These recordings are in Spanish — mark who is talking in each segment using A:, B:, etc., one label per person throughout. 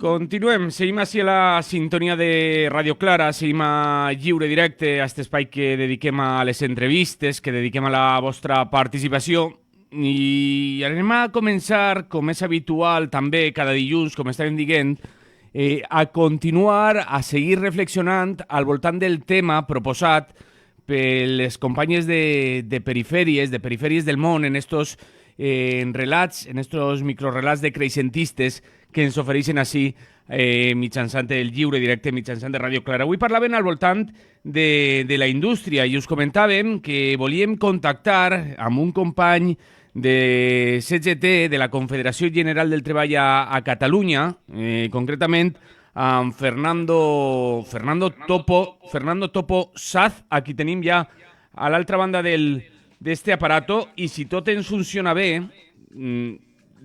A: Continuem, seguim així a la sintonia de Radio Clara, seguim a Lliure Directe, a aquest espai que dediquem a les entrevistes, que dediquem a la vostra participació. I anem a començar, com és habitual també cada dilluns, com estàvem dient, a continuar, a seguir reflexionant al voltant del tema proposat per les companyes de perifèries del món, en estos relats, en estos microrelats de creixentistes que ens ofereixen així mitjançant el Lliure Directe, mitjançant de Radio Clara. Avui parlaven al voltant de la indústria i us comentàvem que volíem contactar amb un company de CGT, de la Confederació General del Treball a Catalunya, concretament amb Fernando Topo Saz, a qui tenim ja a l'altra banda d'este aparato, i si tot ens funciona bé,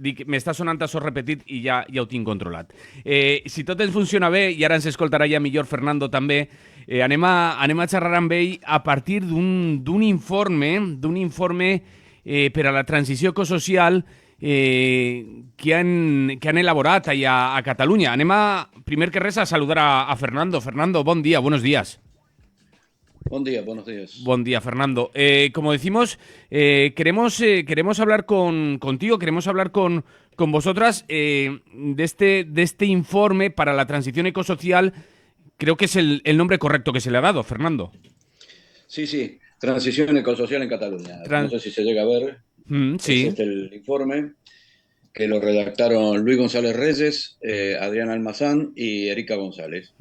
A: m'està sonant això repetit i ja ho tinc controlat. Si tot ens funciona bé, i ara ens escoltarà ja millor Fernando també, anem a xerrar amb ell a partir d'un informe per a la transició ecosocial que han elaborat allà a Catalunya. Anem primer que res, a saludar a Fernando. Fernando, bon dia, buenos días.
B: Buen día, buenos días.
A: Buen día, Fernando. Como decimos, queremos hablar contigo, queremos hablar con vosotras de este informe para la transición ecosocial. Creo que es el nombre correcto que se le ha dado, Fernando.
B: Sí, Transición Ecosocial en Cataluña. No sé si se llega a ver.
A: Sí.
B: Es el informe que lo redactaron Luis González Reyes, Adrián Almazán y Erika González.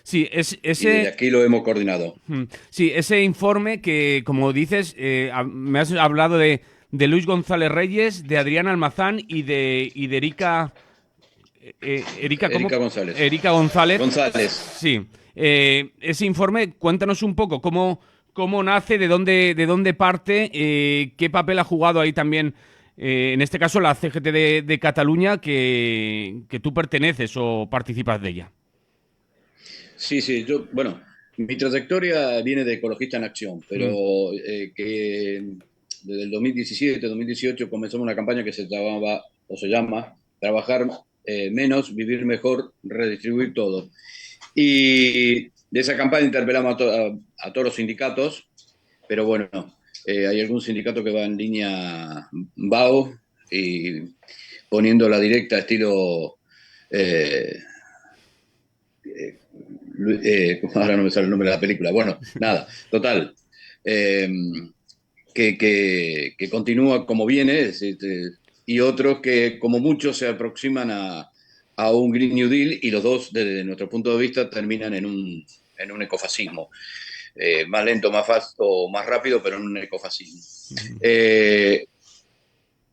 A: Sí,
B: y desde aquí lo hemos coordinado.
A: Sí, ese informe que, como dices, me has hablado de Luis González Reyes, de Adrián Almazán y de Erika...
B: Erika González.
A: Erika González.
B: Sí.
A: Ese informe, cuéntanos un poco cómo nace, de dónde parte, qué papel ha jugado ahí también, en este caso, la CGT de Cataluña, que tú perteneces o participas de ella.
B: Sí, mi trayectoria viene de Ecologista en Acción, pero que desde el 2017-2018 comenzamos una campaña que se llama Trabajar menos, vivir mejor, redistribuir todo. Y de esa campaña interpelamos a todos los sindicatos, pero bueno, hay algún sindicato que va en línea vago y poniendo la directa estilo... ahora no me sale el nombre de la película. Bueno, nada, total. Que continúa como viene, y otros que, como muchos, se aproximan a un Green New Deal, y los dos, desde nuestro punto de vista, terminan en un ecofascismo. Más lento, más fácil o más rápido, pero en un ecofascismo.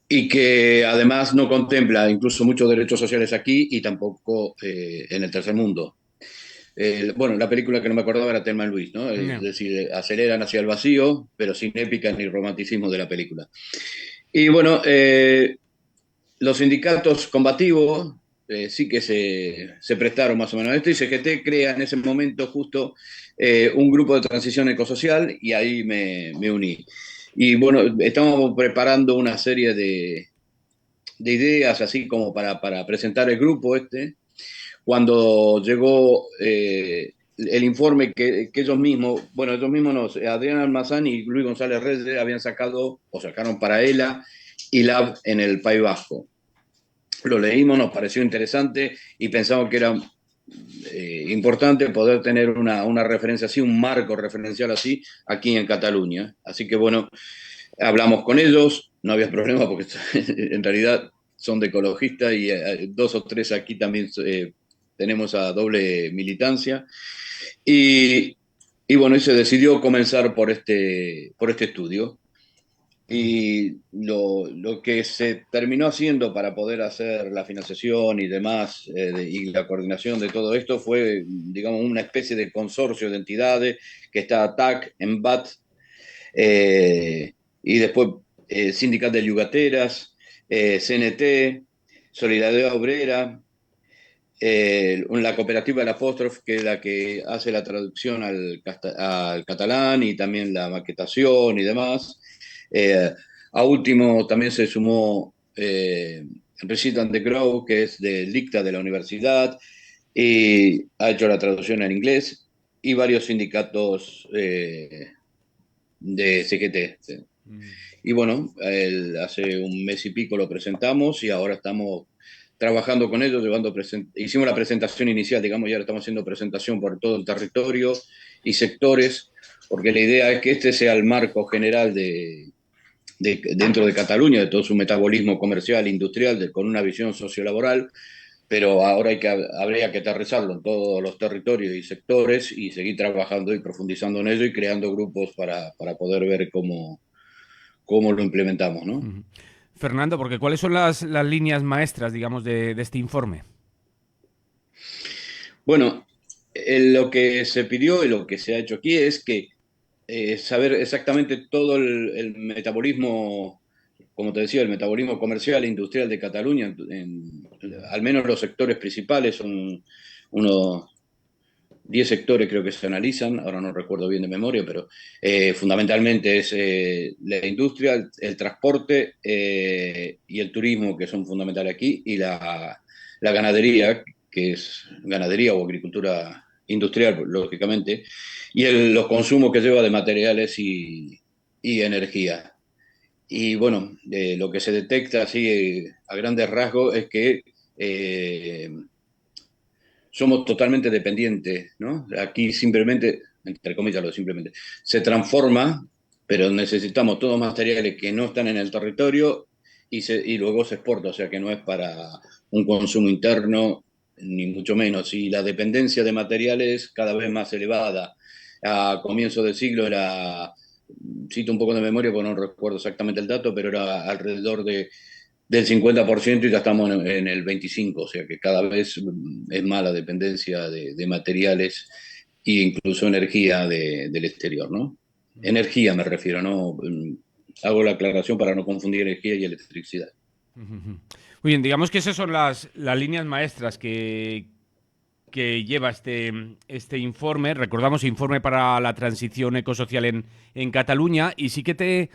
B: Y que además no contempla incluso muchos derechos sociales aquí y tampoco en el tercer mundo. La película que no me acordaba era Thelma y Luis, ¿no? Es decir, aceleran hacia el vacío, pero sin épica ni romanticismo de la película. Y bueno, los sindicatos combativos sí que se prestaron más o menos a esto, y CGT crea en ese momento justo un grupo de transición ecosocial, y ahí me uní. Y bueno, estamos preparando una serie de ideas así como para presentar el grupo cuando llegó el informe que ellos mismos no, Adrián Almazán y Luis González Reyes habían sacaron para ELA y LAB en el País Vasco. Lo leímos, nos pareció interesante y pensamos que era importante poder tener una referencia así, un marco referencial así, aquí en Cataluña. Así que bueno, hablamos con ellos, no había problema porque en realidad son de ecologistas y dos o tres aquí también tenemos a doble militancia. Y bueno, y se decidió comenzar por este estudio. Y lo que se terminó haciendo para poder hacer la financiación y demás, y la coordinación de todo esto, fue, digamos, una especie de consorcio de entidades, que está TAC, EMBAT, y después Sindicat de Yugateras, CNT, Solidaridad Obrera, la cooperativa del Apóstrofe, que es la que hace la traducción al catalán y también la maquetación y demás. A último también se sumó Resident the Grow, que es del dicta de la universidad, y ha hecho la traducción en inglés, y varios sindicatos de CGT. Sí. Y bueno, hace un mes y pico lo presentamos y ahora estamos trabajando con ellos, hicimos la presentación inicial, digamos, y ahora estamos haciendo presentación por todo el territorio y sectores, porque la idea es que este sea el marco general dentro de Cataluña, de todo su metabolismo comercial, industrial, con una visión sociolaboral, pero ahora habría que aterrizarlo en todos los territorios y sectores y seguir trabajando y profundizando en ello y creando grupos para poder ver cómo lo implementamos, ¿no?
A: Fernando, porque ¿cuáles son las líneas maestras, digamos, de este informe?
B: Bueno, lo que se pidió y lo que se ha hecho aquí es que saber exactamente todo el metabolismo, como te decía, el metabolismo comercial e industrial de Cataluña, al menos los sectores principales, son unos 10 sectores creo que se analizan, ahora no recuerdo bien de memoria, pero fundamentalmente es la industria, el transporte y el turismo, que son fundamentales aquí, y la ganadería, que es ganadería o agricultura industrial, lógicamente, y los consumos que lleva de materiales y energía. Y bueno, lo que se detecta así a grandes rasgos es que somos totalmente dependientes, ¿no? Aquí simplemente, entre comillas lo simplemente, se transforma, pero necesitamos todos materiales que no están en el territorio y luego se exporta, o sea que no es para un consumo interno, ni mucho menos. Y la dependencia de materiales cada vez más elevada. A comienzo del siglo era, cito un poco de memoria porque no recuerdo exactamente el dato, pero era alrededor del 50% y ya estamos en el 25%, o sea que cada vez es más la dependencia de materiales e incluso energía del exterior, ¿no? Energía me refiero, ¿no? Hago la aclaración para no confundir energía y electricidad.
A: Muy bien, digamos que esas son las líneas maestras que lleva este informe. Recordamos, informe para la transición ecosocial en Cataluña. Y sí que te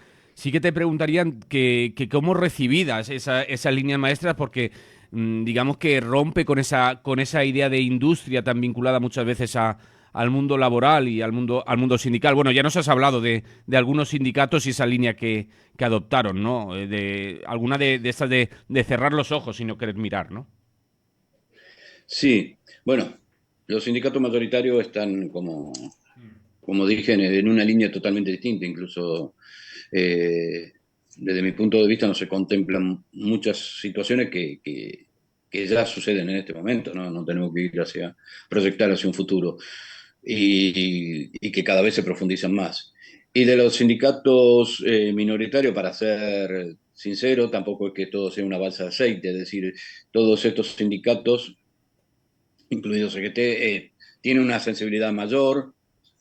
A: preguntarían que cómo recibidas esas líneas maestras, porque digamos que rompe con esa idea de industria tan vinculada muchas veces al mundo laboral y al mundo sindical. Bueno, ya nos has hablado de algunos sindicatos y esa línea que adoptaron, ¿no? De alguna de estas de cerrar los ojos y no querer mirar, ¿no?
B: Sí, bueno, los sindicatos mayoritarios están, como dije, en una línea totalmente distinta, incluso eh, desde mi punto de vista no se contemplan muchas situaciones que ya suceden en este momento, ¿no? No tenemos que ir proyectar hacia un futuro y que cada vez se profundizan más. Y de los sindicatos minoritarios, para ser sincero, tampoco es que todo sea una balsa de aceite, es decir, todos estos sindicatos, incluido CGT, tiene una sensibilidad mayor.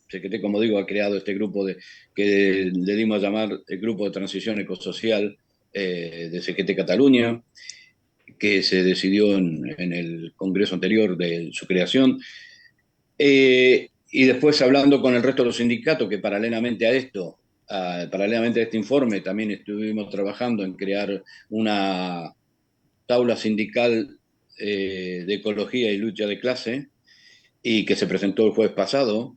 B: CGT, como digo, ha creado este grupo que le dimos a llamar el Grupo de Transición Ecosocial de CGT Cataluña, que se decidió en el congreso anterior de su creación. Y después hablando con el resto de los sindicatos, que paralelamente a este informe, también estuvimos trabajando en crear una tabla sindical de ecología y lucha de clase, y que se presentó el jueves pasado.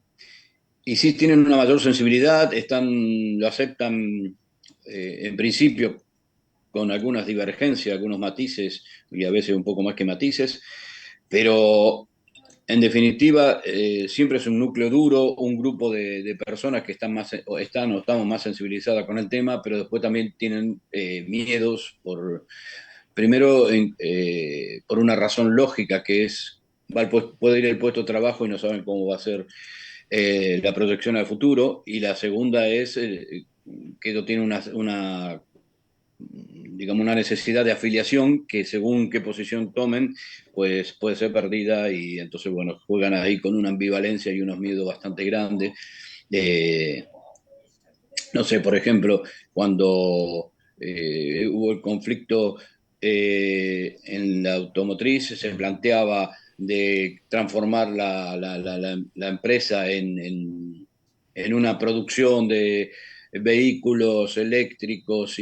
B: Y sí tienen una mayor sensibilidad, lo aceptan en principio con algunas divergencias, algunos matices y a veces un poco más que matices, pero en definitiva siempre es un núcleo duro, un grupo de personas que están o estamos más sensibilizadas con el tema, pero después también tienen miedos primero por una razón lógica que es, puede ir el puesto de trabajo y no saben cómo va a ser la proyección al futuro, y la segunda es que ello tiene digamos, una necesidad de afiliación que según qué posición tomen, pues puede ser perdida, y entonces, bueno, juegan ahí con una ambivalencia y unos miedos bastante grandes. Eh, no sé, por ejemplo, cuando hubo el conflicto en la automotriz, se planteaba de transformar la empresa en una producción de vehículos eléctricos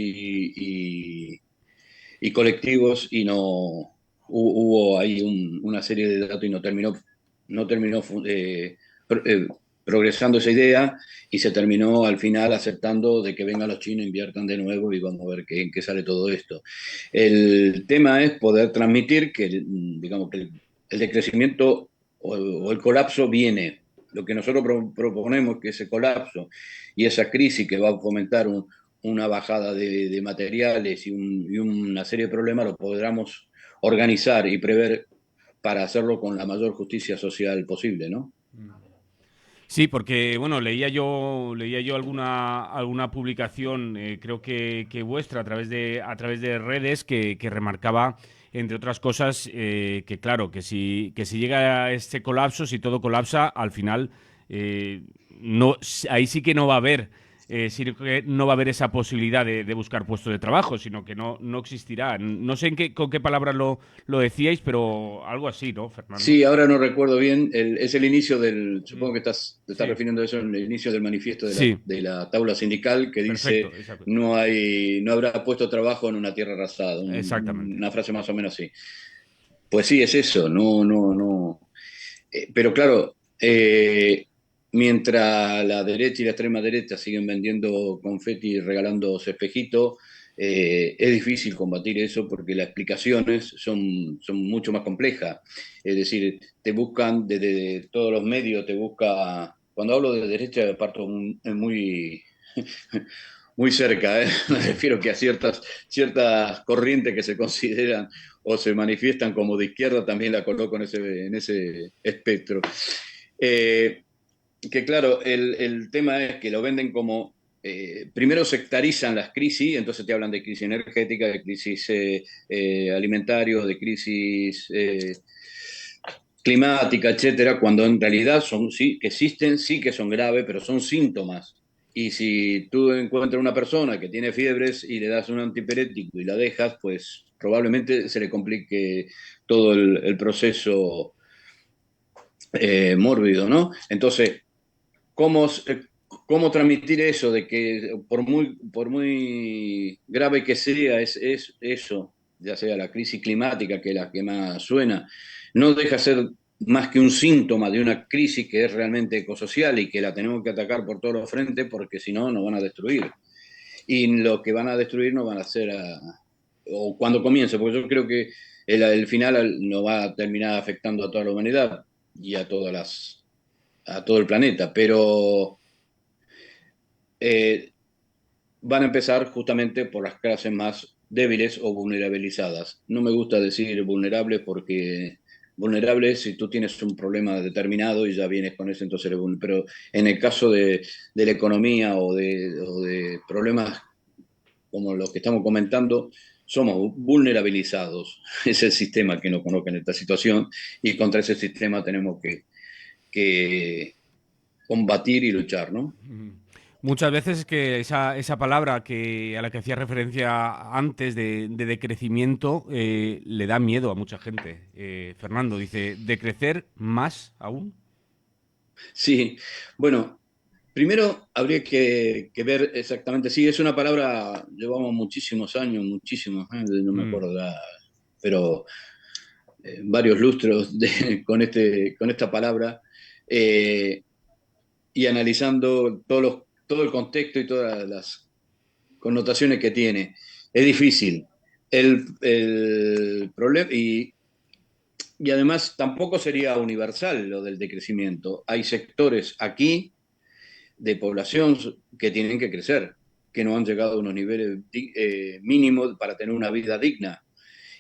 B: y colectivos, y no hubo ahí una serie de datos y no terminó pro- eh, progresando esa idea, y se terminó al final aceptando de que vengan los chinos, inviertan de nuevo y vamos a ver en qué sale todo esto. El tema es poder transmitir que, digamos, que el decrecimiento o el colapso viene. Lo que nosotros proponemos que ese colapso y esa crisis que va a fomentar una bajada de materiales y una serie de problemas lo podamos organizar y prever para hacerlo con la mayor justicia social posible, ¿no?
A: Sí, porque bueno, leía yo alguna publicación, creo que vuestra a través de redes que remarcaba, entre otras cosas, que claro, que si llega a este colapso, si todo colapsa, al final no, ahí sí que no va a haber. Sí que no va a haber esa posibilidad de buscar puestos de trabajo, sino que no existirá. No sé con qué palabras lo decíais, pero algo así, ¿no, Fernando?
B: Sí, ahora no recuerdo bien, es el inicio
A: Mm,
B: supongo que te estás
A: sí,
B: refiriendo a eso, el inicio del manifiesto de
A: sí,
B: de la tabla sindical que dice
A: perfecto, exacto.
B: no habrá puesto trabajo en una tierra arrasada,
A: Exactamente.
B: una frase más o menos así. Pues sí, es eso, no, no, no. Pero claro, mientras la derecha y la extrema derecha siguen vendiendo confeti y regalándose espejitos, es difícil combatir eso porque las explicaciones son mucho más complejas. Es decir, te buscan desde todos los medios, cuando hablo de derecha parto muy, muy cerca, ¿eh? Me refiero que a ciertas corrientes que se consideran o se manifiestan como de izquierda también la coloco en ese espectro. Eh, que claro, el tema es que lo venden como, primero sectarizan las crisis, entonces te hablan de crisis energética, de crisis alimentario, de crisis climática, etcétera, cuando en realidad sí que existen, sí que son graves, pero son síntomas. Y si tú encuentras una persona que tiene fiebres y le das un antipirético y la dejas, pues probablemente se le complique todo el proceso mórbido, ¿no? Entonces, ¿cómo, cómo transmitir eso de que por muy grave que sea, es eso, ya sea la crisis climática, que es la que más suena, no deja ser más que un síntoma de una crisis que es realmente ecosocial y que la tenemos que atacar por todos los frentes porque si no nos van a destruir. Y lo que van a destruir no van a ser, o cuando comience, porque yo creo que el final no va a terminar afectando a toda la humanidad y a todo el planeta, pero eh, van a empezar justamente por las clases más débiles o vulnerabilizadas. No me gusta decir vulnerables porque vulnerables si tú tienes un problema determinado y ya vienes con eso, entonces eres vulnerable. Pero en el caso de la economía o de problemas como los que estamos comentando, somos vulnerabilizados. Es el sistema que nos coloca en esta situación y contra ese sistema tenemos que combatir y luchar, ¿no?
A: Muchas veces es que esa palabra a la que hacía referencia antes de decrecimiento le da miedo a mucha gente. Fernando dice, ¿decrecer más aún?
B: Sí, bueno, primero habría que ver exactamente, sí, es una palabra, llevamos muchísimos años, muchísimos, no me
A: Mm,
B: acuerdo, pero varios lustros con esta palabra, eh, y analizando todo el contexto y todas las connotaciones que tiene. Es difícil. El problema, y además tampoco sería universal lo del decrecimiento. Hay sectores aquí de población que tienen que crecer, que no han llegado a unos niveles mínimos para tener una vida digna.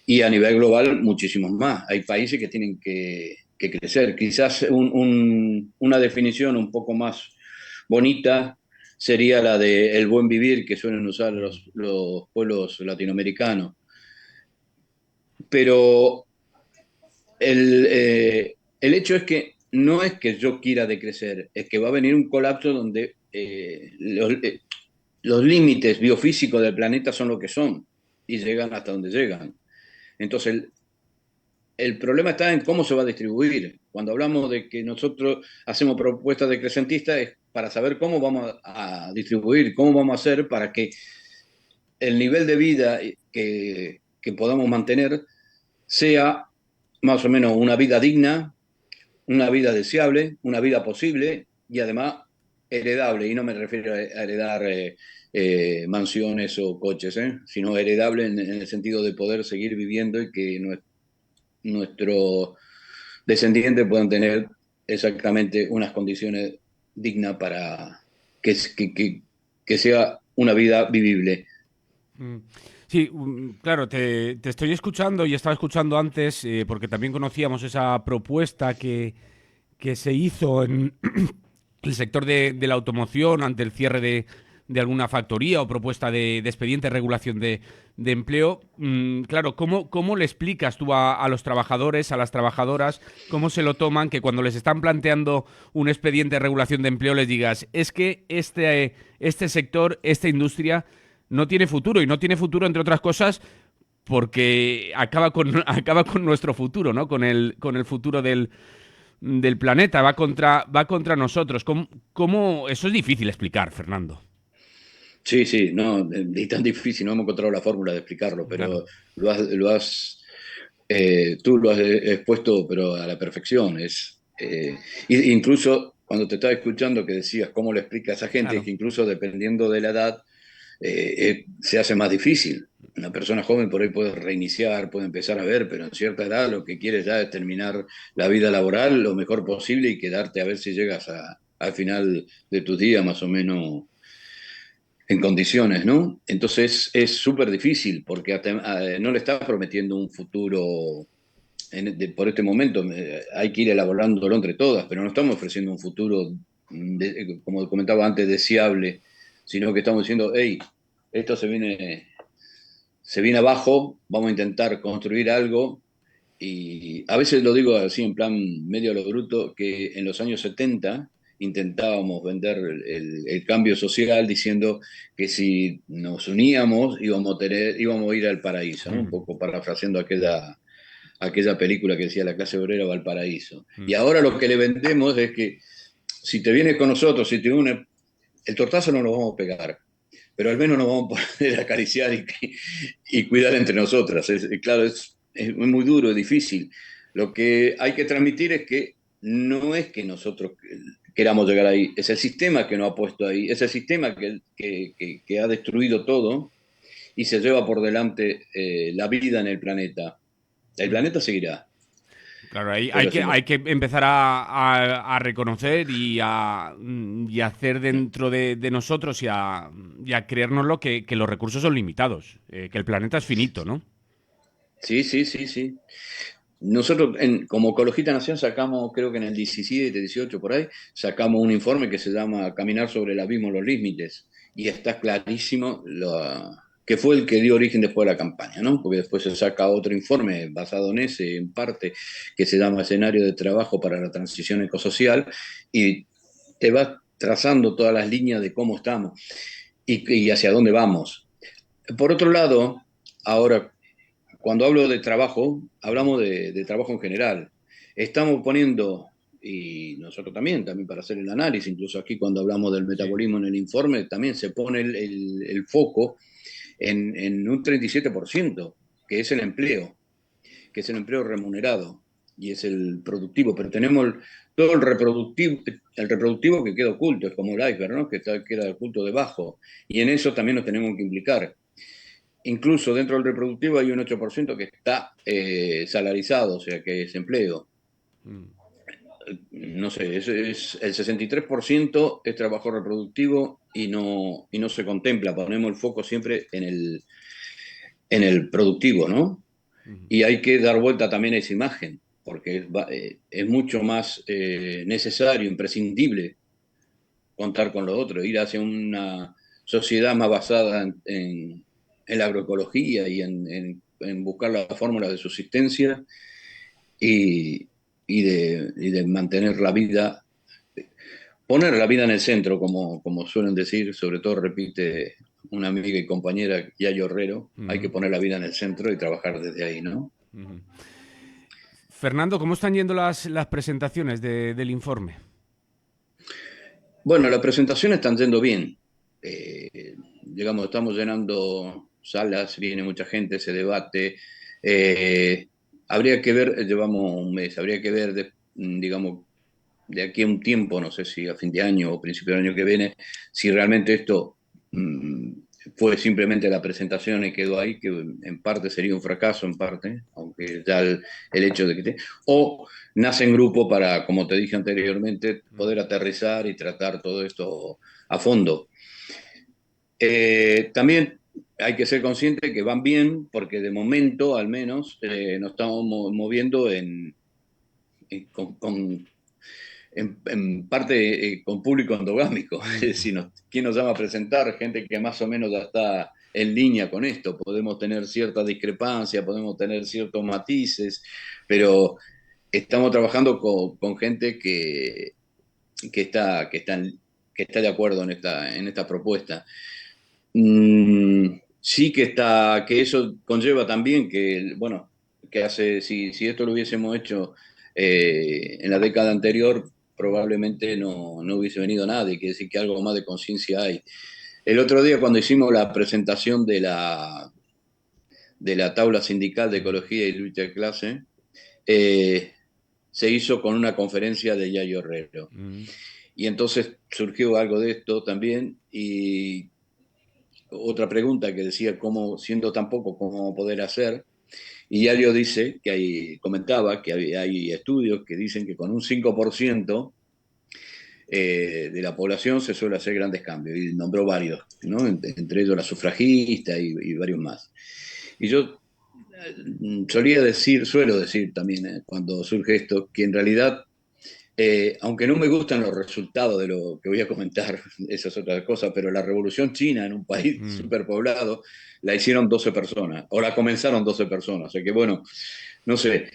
B: Y a nivel global, muchísimos más. Hay países que tienen que crecer. Quizás una definición un poco más bonita sería la de el buen vivir que suelen usar
A: mm,
B: los pueblos latinoamericanos. Pero el hecho es que no es que yo quiera decrecer, es que va a venir un colapso donde los límites biofísicos del planeta son lo que son y llegan hasta donde llegan. Entonces, el problema está en cómo se va a distribuir. Cuando hablamos de que nosotros hacemos propuestas decrecentistas es para saber cómo vamos a distribuir, cómo vamos a hacer para que el nivel de vida que podamos mantener sea más o menos una vida digna, una vida deseable, una vida posible y además heredable. Y no me refiero a heredar mansiones o coches, sino heredable en el sentido de poder seguir viviendo y que nuestros descendientes puedan tener exactamente unas condiciones dignas para que sea una vida vivible.
A: Sí, claro, te estoy escuchando y estaba escuchando antes porque también conocíamos esa propuesta que se hizo en el sector de la automoción ante el cierre de alguna factoría o propuesta de expediente de regulación de empleo. Claro, ¿cómo le explicas tú a los trabajadores, a las trabajadoras, cómo se lo toman, que cuando les están planteando un expediente de regulación de empleo les digas, es que este sector, esta industria no tiene futuro, y no tiene futuro, entre otras cosas, porque acaba con nuestro futuro, ¿no? Con el futuro del planeta, va contra nosotros. Eso es difícil explicar, Fernando?
B: Sí, sí, no, ni tan difícil, no hemos encontrado la fórmula de explicarlo,
A: Claro.
B: pero tú lo has expuesto, pero a la perfección. Incluso cuando te estaba escuchando que decías cómo le explica a esa gente, es
A: Claro.
B: que incluso dependiendo de la edad, se hace más difícil. Una persona joven por ahí puede reiniciar, puede empezar a ver, pero en cierta edad lo que quiere ya es terminar la vida laboral lo mejor posible y quedarte a ver si llegas al final de tus días más o menos en condiciones, ¿no? Entonces es súper difícil porque no le estás prometiendo un futuro por este momento. Hay que ir elaborándolo entre todas, pero no estamos ofreciendo un futuro, como comentaba antes, deseable, sino que estamos diciendo, hey, esto se viene abajo, vamos a intentar construir algo. Y a veces lo digo así en plan medio a lo bruto, que en los años 70 intentábamos vender el cambio social diciendo que si nos uníamos íbamos a ir al paraíso, ¿no? Un
A: Mm,
B: poco parafraseando aquella película que decía La clase obrera va al paraíso.
A: mm.
B: Y ahora lo que le vendemos es que si te vienes con nosotros, si te unes, el tortazo no nos vamos a pegar, pero al menos nos vamos a poder acariciar y cuidar entre nosotras. Claro, es muy duro, es difícil. Lo que hay que transmitir es que no es que nosotros queramos llegar ahí, es el sistema que nos ha puesto ahí, es el sistema que ha destruido todo y se lleva por delante la vida en el planeta. El planeta seguirá,
A: Claro, ahí
B: pero si no,
A: hay que empezar a reconocer y a hacer dentro de nosotros y a creérnoslo que los recursos son limitados, que el planeta es finito, ¿no?
B: sí, sí, sí, sí. Nosotros, como Ecologista Nación, sacamos, creo que en el 17, 18 por ahí, sacamos un informe que se llama Caminar sobre el abismo, los límites, y está clarísimo que fue el que dio origen después de la campaña, ¿no? Porque después se saca otro informe basado en ese, en parte, que se llama Escenario de Trabajo para la Transición Ecosocial, y te va trazando todas las líneas de cómo estamos y hacia dónde vamos. Por otro lado, ahora cuando hablo de trabajo, hablamos de trabajo en general. Estamos poniendo, y nosotros también para hacer el análisis, incluso aquí cuando hablamos del
A: Sí.
B: metabolismo en el informe, también se pone el foco en un 37%, que es que es el empleo remunerado y es el productivo, pero tenemos todo el reproductivo que queda oculto, es como el iceberg, ¿no? Queda oculto debajo, y en eso también nos tenemos que implicar. Incluso dentro del reproductivo hay un 8% que está salarizado, o sea, que es empleo.
A: Mm.
B: No sé, el 63% es trabajo reproductivo y no se contempla. Ponemos el foco siempre en el productivo, ¿no?
A: Ujú.
B: Y hay que dar vuelta también a esa imagen, porque es mucho más necesario, imprescindible contar con lo otro, ir hacia una sociedad más basada en la agroecología y en buscar la fórmula de subsistencia y, y de mantener la vida, poner la vida en el centro, como suelen decir, sobre todo repite una amiga y compañera, Yayo Herrero, hay que
A: Ujú.
B: poner la vida en el centro y trabajar desde ahí, ¿no?
A: Ujú. Fernando, ¿cómo están yendo las presentaciones del informe?
B: Bueno, las presentaciones están yendo bien. Digamos, estamos llenando. salas, viene mucha gente, se debate. Habría que ver, llevamos un mes, habría que ver, digamos, de aquí a un tiempo, no sé si a fin de año o principio del año que viene, si realmente esto fue simplemente la presentación y quedó ahí, que en parte sería un fracaso, en parte, aunque ya el hecho de que o nace en grupo para, como te dije anteriormente, poder aterrizar y tratar todo esto a fondo. También hay que ser consciente que van bien, porque de momento, al menos, nos estamos moviendo en parte con público endogámico. Es decir, ¿quién nos llama a presentar? Gente que más o menos ya está en línea con esto. Podemos tener cierta discrepancia, podemos tener ciertos matices, pero estamos trabajando con gente que está, que está de acuerdo en esta propuesta. Sí que eso conlleva también que, bueno, si esto lo hubiésemos hecho en la década anterior, probablemente no hubiese venido nadie, quiere decir que algo más de conciencia hay. El otro día cuando hicimos la presentación de la tabla sindical de ecología y lucha de clase, eh, se hizo con una conferencia de Yayo Herrero. Y entonces surgió algo de esto también y otra pregunta que decía cómo, siendo tan poco, cómo poder hacer. Y Yayo dice comentaba que hay estudios que dicen que con un 5% de la población se suele hacer grandes cambios. Y nombró varios, ¿no? Entre ellos la sufragista y varios más. Y yo suelo decir también, cuando surge esto, que en realidad aunque no me gustan los resultados de lo que voy a comentar, esa es otra cosa, pero la revolución china en un país superpoblado la hicieron 12 personas, o la comenzaron 12 personas. O sea que, bueno, no sé,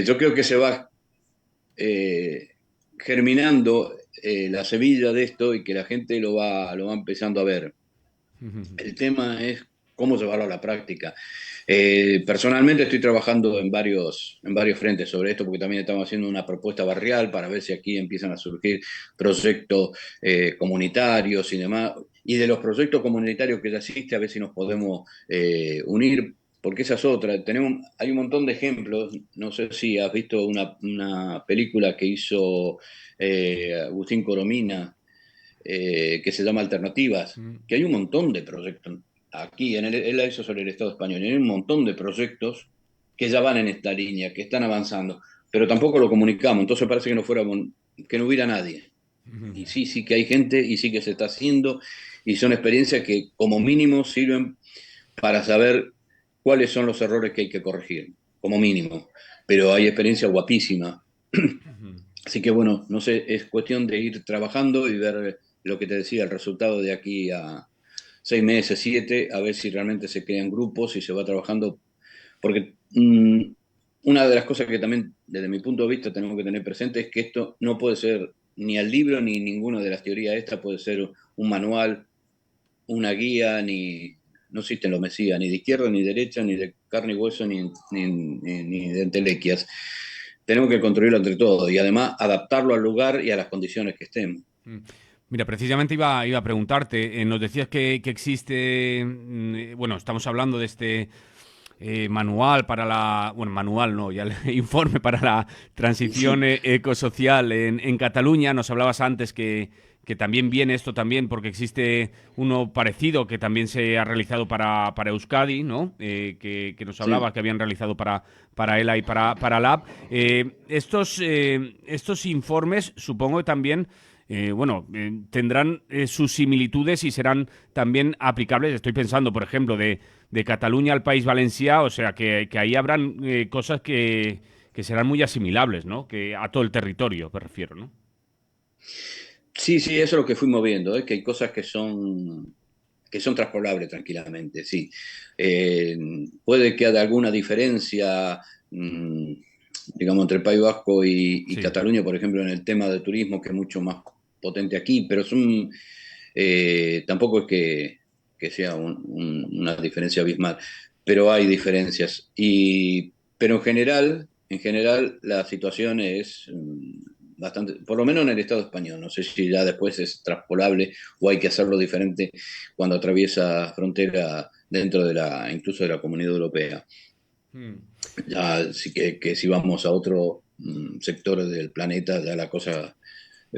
B: yo creo que se va germinando la semilla de esto y que la gente lo va empezando a ver. El tema es cómo llevarlo a la práctica. Personalmente estoy trabajando en varios frentes sobre esto, porque también estamos haciendo una propuesta barrial para ver si aquí empiezan a surgir proyectos comunitarios y demás. Y de los proyectos comunitarios que ya existen, a ver si nos podemos unir, porque esa es otra. Hay un montón de ejemplos. No sé si has visto una película que hizo Agustín Coromina, que se llama Alternativas, que hay un montón de proyectos aquí, él la hizo sobre el Estado español, y hay un montón de proyectos que ya van en esta línea, que están avanzando, pero tampoco lo comunicamos, entonces parece que no hubiera nadie. Y sí que hay gente y sí que se está haciendo, y son experiencias que como mínimo sirven para saber cuáles son los errores que hay que corregir, como mínimo. Pero hay experiencias guapísimas. Así que bueno, no sé, es cuestión de ir trabajando y ver lo que te decía, el resultado de aquí a 6 meses, 7, a ver si realmente se crean grupos y se va trabajando. Porque una de las cosas que también, desde mi punto de vista, tenemos que tener presente es que esto no puede ser ni el libro ni ninguna de las teorías estas puede ser un manual, una guía, ni no existen los mesías, ni de izquierda, ni derecha, ni de carne y hueso, ni de entelequias. Tenemos que construirlo entre todos y además adaptarlo al lugar y a las condiciones que estemos.
A: Mira, precisamente iba a preguntarte, nos decías que existe, bueno, estamos hablando de este manual para la, bueno, manual no, ya el informe para la transición ecosocial en Cataluña. Nos hablabas antes que también viene esto también porque existe uno parecido que también se ha realizado para Euskadi, ¿no? Que nos hablaba
B: Sí.
A: que habían realizado para ELA y para LAB. Estos informes supongo que también tendrán sus similitudes y serán también aplicables. Estoy pensando, por ejemplo, de Cataluña al País Valencià, o sea, que ahí habrán cosas que serán muy asimilables, ¿no? Que a todo el territorio, me refiero, ¿no?
B: Sí, sí, eso es lo que fuimos viendo, que hay cosas que son transpolables tranquilamente, sí. Eh, Puede que haya alguna diferencia, digamos, entre el País Vasco y
A: Sí.
B: Cataluña, por ejemplo, en el tema de turismo, que es mucho más potente aquí, pero tampoco es que sea una diferencia abismal, pero hay diferencias. Pero en general, la situación es bastante, por lo menos en el Estado español. No sé si ya después es transpolable o hay que hacerlo diferente cuando atraviesa frontera dentro de incluso de la Comunidad Europea. Ya sí que si vamos a otro sector del planeta, ya la cosa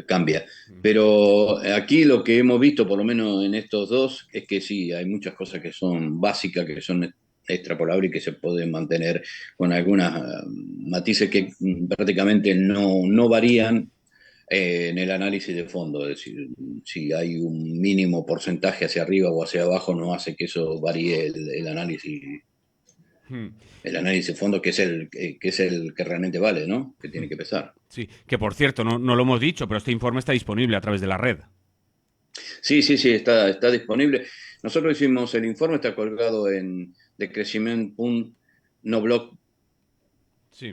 B: cambia. Pero aquí lo que hemos visto, por lo menos en estos dos, es que sí, hay muchas cosas que son básicas, que son extrapolables y que se pueden mantener con algunas matices que prácticamente no varían en el análisis de fondo. Es decir, si hay un mínimo porcentaje hacia arriba o hacia abajo, no hace que eso varíe el análisis. El análisis de fondo, que es el que realmente vale, ¿no? Que tiene que pesar.
A: Sí, que por cierto, no lo hemos dicho, pero este informe está disponible a través de la red.
B: Sí, está disponible. Nosotros hicimos el informe, está colgado en decrecimiento.noblog.
A: Sí.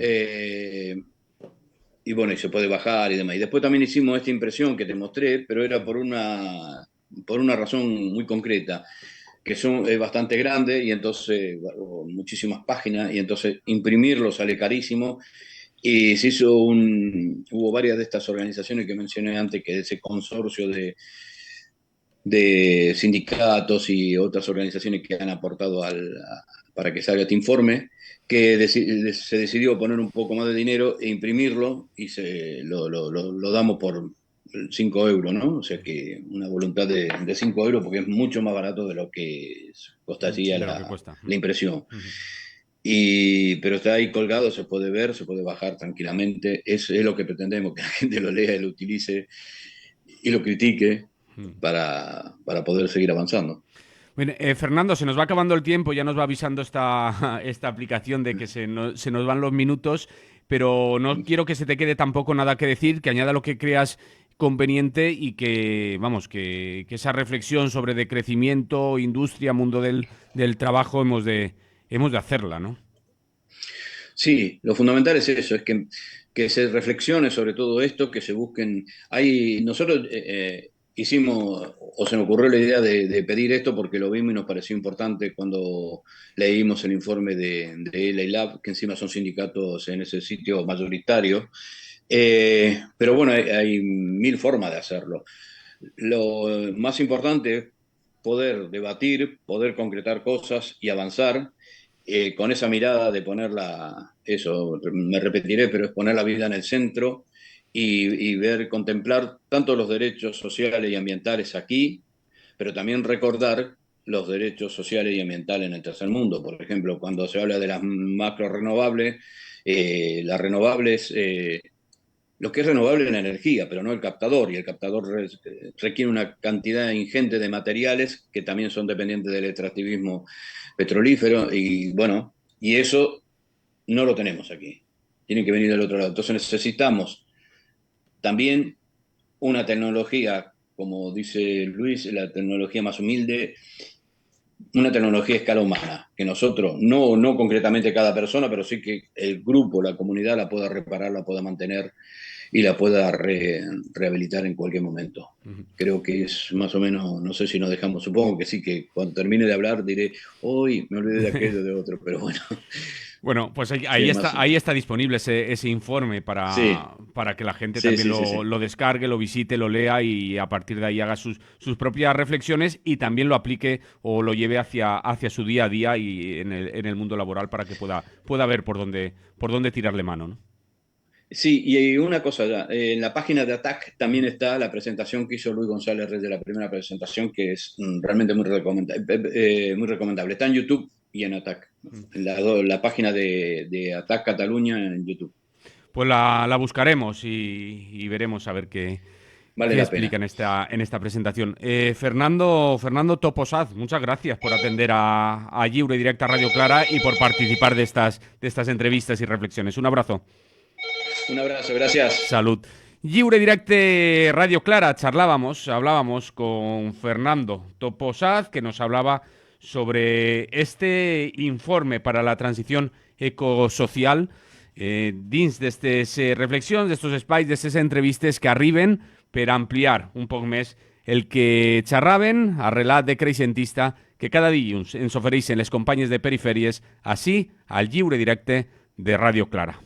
B: Y bueno, y se puede bajar y demás. Y después también hicimos esta impresión que te mostré, pero era por una razón muy concreta, que es bastante grande y entonces muchísimas páginas, y entonces imprimirlo sale carísimo. Y se hizo hubo varias de estas organizaciones que mencioné antes, que ese consorcio de sindicatos y otras organizaciones que han aportado para que salga este informe, que se decidió poner un poco más de dinero e imprimirlo, y lo damos por 5 euros, ¿no? O sea que una voluntad de 5 euros, porque es mucho más barato de lo que costaría la impresión. Pero está ahí colgado, se puede ver, se puede bajar tranquilamente. Es lo que pretendemos, que la gente lo lea y lo utilice y lo critique para poder seguir avanzando.
A: Bueno, Fernando, se nos va acabando el tiempo, ya nos va avisando esta aplicación de que se nos van los minutos, pero no quiero que se te quede tampoco nada que decir, que añada lo que creas conveniente y que, vamos, que esa reflexión sobre decrecimiento, industria, mundo del trabajo hemos de hacerla, ¿no?
B: Sí, lo fundamental es eso, es que se reflexione sobre todo esto, que se busquen. Nosotros hicimos, o se nos ocurrió la idea de pedir esto porque lo vimos y nos pareció importante cuando leímos el informe de LA Lab, que encima son sindicatos en ese sitio mayoritarios. Pero bueno, hay mil formas de hacerlo. Lo más importante es poder debatir, poder concretar cosas y avanzar. Con esa mirada de me repetiré, pero es poner la vida en el centro y contemplar tanto los derechos sociales y ambientales aquí, pero también recordar los derechos sociales y ambientales en el tercer mundo. Por ejemplo, cuando se habla de las macro renovables, las renovables, lo que es renovable es la energía, pero no el captador, y el captador requiere una cantidad ingente de materiales que también son dependientes del extractivismo petrolífero, y bueno, y eso no lo tenemos aquí. Tienen que venir del otro lado. Entonces necesitamos también una tecnología, como dice Luis, la tecnología más humilde, una tecnología a escala humana, que nosotros, no concretamente cada persona, pero sí que el grupo, la comunidad la pueda reparar, la pueda mantener y la pueda rehabilitar en cualquier momento. Creo que es más o menos, no sé si nos dejamos, supongo que sí, que cuando termine de hablar diré, hoy me olvidé de aquello, de otro, pero bueno.
A: Bueno, pues ahí está disponible ese informe para que la gente también lo descargue, lo visite, lo lea y a partir de ahí haga sus propias reflexiones y también lo aplique o lo lleve hacia su día a día y en el mundo laboral para que pueda ver por dónde tirarle mano, ¿no?
B: Sí, y una cosa ya, en la página de ATAC también está la presentación que hizo Luis González Reyes de la primera presentación, que es realmente muy recomendable. Está en YouTube y en ATAC, la página de ATAC Cataluña en YouTube.
A: Pues la buscaremos y veremos a ver qué explica en esta presentación. Fernando Toposaz, muchas gracias por atender a Lliure Directa Radio Clara y por participar de estas entrevistas y reflexiones. Un abrazo.
B: Un abrazo, gracias.
A: Salud. Lliure Directe Radio Clara, hablábamos con Fernando Toposaz, que nos hablaba sobre este informe para la transición ecosocial dins d'aquestes reflexions, d'estos espais, d'aquestes entrevistes que arriben per ampliar un poc més el que xerraven a relat decreixentista que cada dilluns ens ofereixen les companyes de Perifèries ací al Lliure Directe de Radio Clara.